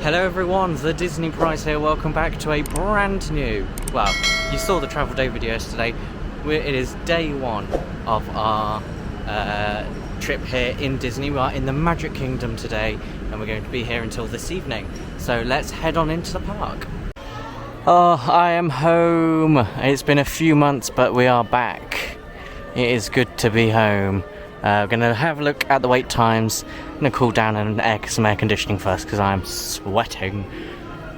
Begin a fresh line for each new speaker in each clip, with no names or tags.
Hello everyone, the Disney Price here. Welcome back to a brand new, well, you saw the travel day video yesterday. It is day one of our trip here in Disney. We are in the Magic Kingdom today and we're going to be here until this evening. So let's head on into the park. Oh, I am home. It's been a few months, but we are back. It is good to be home. We're going to have a look at the wait times. I'm going to cool down and get some air conditioning first because I'm sweating.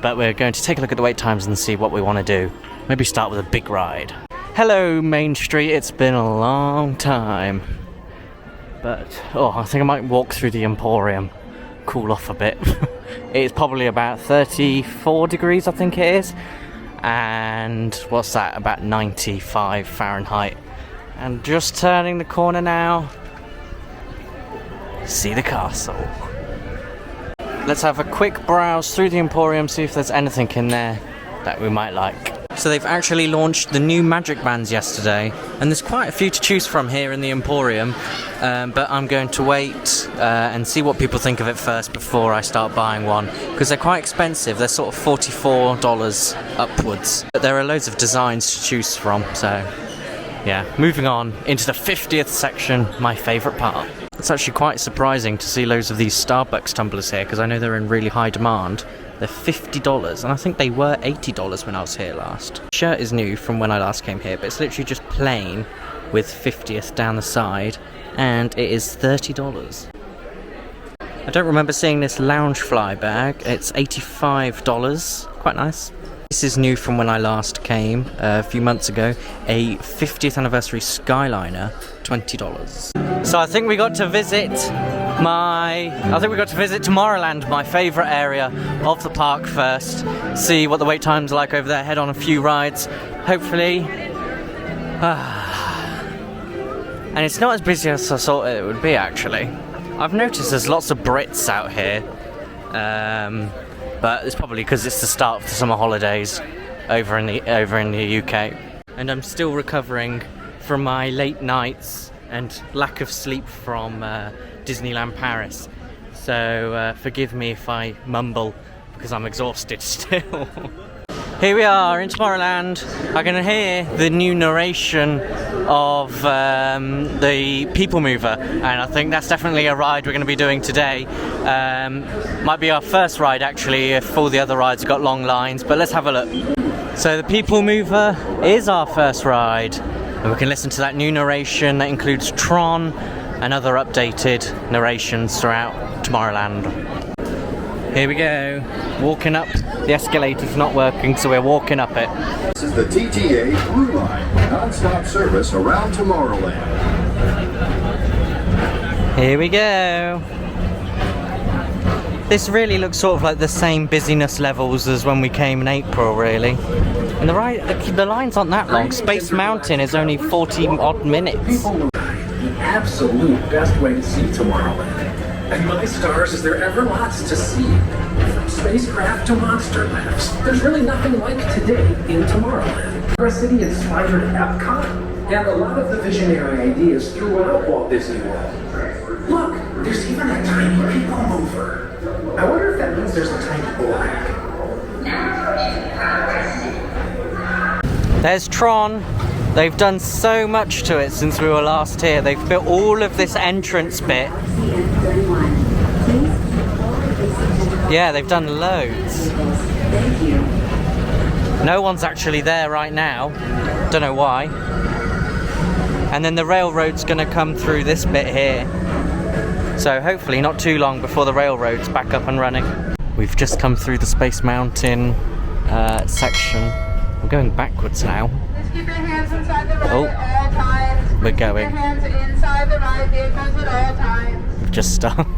But we're going to take a look at the wait times and see what we want to do. Maybe start with a big ride. Hello Main Street, it's been a long time. But, I think I might walk through the Emporium. Cool off a bit. It's probably about 34 degrees, I think it is. And what's that? About 95 Fahrenheit. And just turning the corner now. See the castle. Let's have a quick browse through the Emporium, see if there's anything in there that we might like. So they've actually launched the new Magic Bands yesterday, and there's quite a few to choose from here in the Emporium, but I'm going to wait and see what people think of it first before I start buying one, because they're quite expensive. They're sort of $44 upwards, but there are loads of designs to choose from, so yeah. Moving on into the 50th section, my favourite part. It's actually quite surprising to see loads of these Starbucks tumblers here, because I know they're in really high demand. They're $50, and I think they were $80 when I was here last. The shirt is new from when I last came here, but it's literally just plain with 50th down the side, and it is $30. I don't remember seeing this Loungefly bag. It's $85, quite nice. This is new from when I last came a few months ago. A 50th anniversary Skyliner, $20. So I think we got to visit Tomorrowland, my favourite area of the park first. See what the wait times are like over there, head on a few rides, hopefully. And it's not as busy as I thought it would be, actually. I've noticed there's lots of Brits out here. But it's probably because it's the start of the summer holidays over in the UK. And I'm still recovering from my late nights and lack of sleep from Disneyland Paris. So forgive me if I mumble because I'm exhausted still. Here we are in Tomorrowland. I can hear the new narration of the People Mover, and I think that's definitely a ride we're going to be doing today. Might be our first ride actually, if all the other rides have got long lines, but let's have a look. So the People Mover is our first ride, and we can listen to that new narration that includes Tron and other updated narrations throughout Tomorrowland. Here we go, walking up. The escalator's not working, so we're walking up it.
This is the TTA Blue Line, non-stop service around Tomorrowland.
Here we go. This really looks sort of like the same busyness levels as when we came in April, really. And the lines aren't that long. Space Mountain is only 40 odd minutes.
The absolute best way to see Tomorrowland. And my stars, is there ever lots to see? From spacecraft to monster labs, there's really nothing like today in Tomorrowland. Our city inspired Epcot, and a lot of the visionary ideas throughout Walt Disney World. Look, there's even a tiny people mover. I wonder if that means there's a tiny black.
There's Tron. They've done so much to it since we were last here. They've built all of this entrance bit. Yeah, they've done loads. No one's actually there right now. Don't know why. And then the railroad's going to come through this bit here. So hopefully not too long before the railroad's back up and running. We've just come through the Space Mountain section. We're going backwards now.
Just keep your hands inside the ride at all times.
We're going.
Keep your hands inside the ride vehicles at all times.
We've just stopped.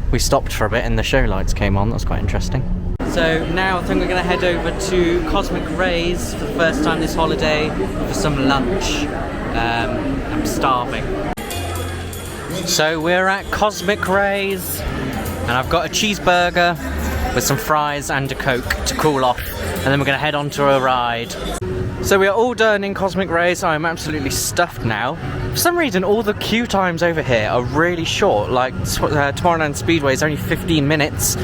We stopped for a bit and the show lights came on. That was quite interesting. So now I think we're going to head over to Cosmic Rays for the first time this holiday for some lunch. I'm starving. So we're at Cosmic Rays and I've got a cheeseburger with some fries and a Coke to cool off, and then we're going to head on to a ride. So we are all done in Cosmic Rays. I'm absolutely stuffed now. For some reason, all the queue times over here are really short. Like Tomorrowland Speedway is only 15 minutes,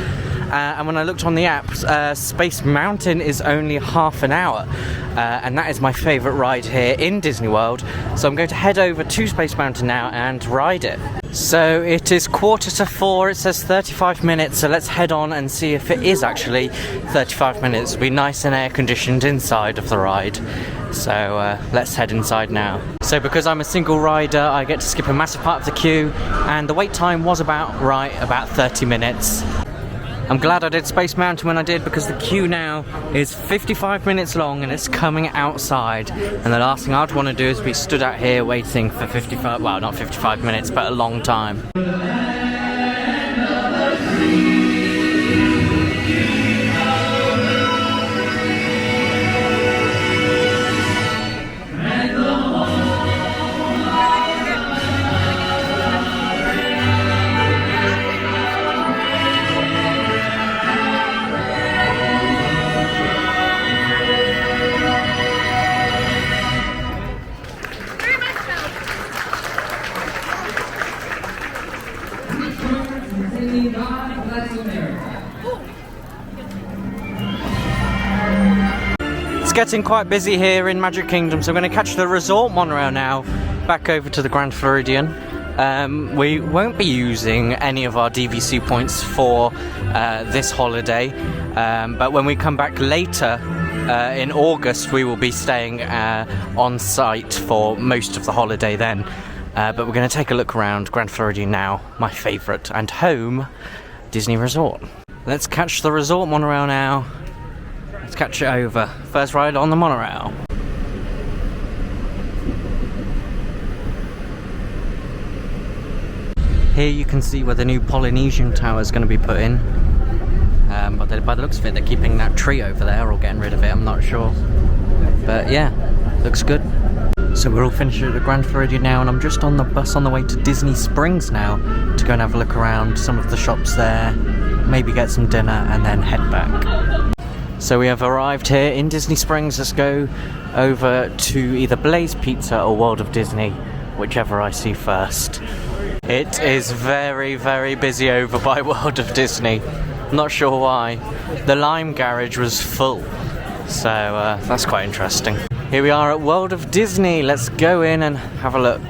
and when I looked on the app, Space Mountain is only half an hour, and that is my favourite ride here in Disney World. So I'm going to head over to Space Mountain now and ride it. So it is 3:45, it says 35 minutes, so let's head on and see if it is actually 35 minutes. It'll be nice and air conditioned inside of the ride. So let's head inside now. So because I'm a single rider, I get to skip a massive part of the queue, and the wait time was about 30 minutes. I'm glad I did Space Mountain when I did, because the queue now is 55 minutes long and it's coming outside, and the last thing I'd want to do is be stood out here waiting for 55, well, not 55 minutes, but a long time. It's getting quite busy here in Magic Kingdom, so I'm going to catch the resort monorail now back over to the Grand Floridian. We won't be using any of our DVC points for this holiday, but when we come back later in August, we will be staying on site for most of the holiday then. But we're going to take a look around Grand Floridian now, my favourite and home Disney resort. Let's catch the resort monorail now. Let's catch it over. First ride on the monorail. Here you can see where the new Polynesian Tower is going to be put in. But by the looks of it, they're keeping that tree over there or getting rid of it, I'm not sure. But yeah, looks good. So we're all finished at the Grand Floridian now, and I'm just on the bus on the way to Disney Springs now to go and have a look around some of the shops there, maybe get some dinner and then head back. So we have arrived here in Disney Springs. Let's go over to either Blaze Pizza or World of Disney, whichever I see first. It is very, very busy over by World of Disney. Not sure why. The Lime Garage was full, so that's quite interesting. Here we are at World of Disney. Let's go in and have a look.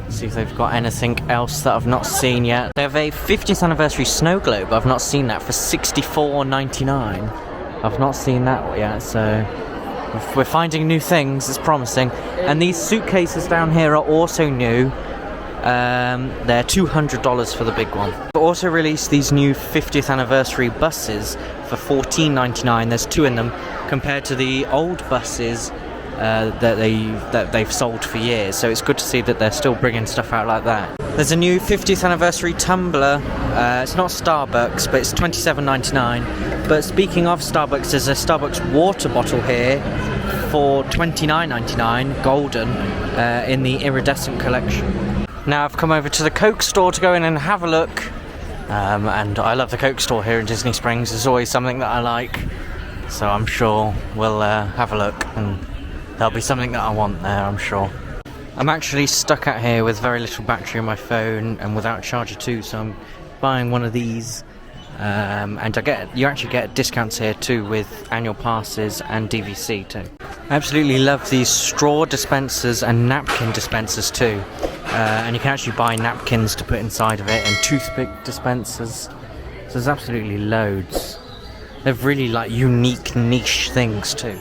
See if they've got anything else that I've not seen yet. They have a 50th anniversary snow globe. I've not seen that for $64.99. I've not seen that yet, so we're finding new things. It's promising. And these suitcases down here are also new. They're $200 for the big one. They also released these new 50th anniversary buses for $14.99. There's two in them, compared to the old buses that they've sold for years. So it's good to see that they're still bringing stuff out like that. There's a new 50th anniversary tumbler. It's not Starbucks, but it's $27.99. But speaking of Starbucks, there's a Starbucks water bottle here for $29.99, golden, in the iridescent collection. Now I've come over to the Coke store to go in and have a look. And I love the Coke store here in Disney Springs. It's always something that I like. So I'm sure we'll have a look, and there'll be something that I want there, I'm sure. I'm actually stuck out here with very little battery on my phone and without a charger too, so I'm buying one of these. And you actually get discounts here too with annual passes and DVC too. I absolutely love these straw dispensers and napkin dispensers too. And you can actually buy napkins to put inside of it, and toothpick dispensers. So there's absolutely loads. They're really like unique niche things too.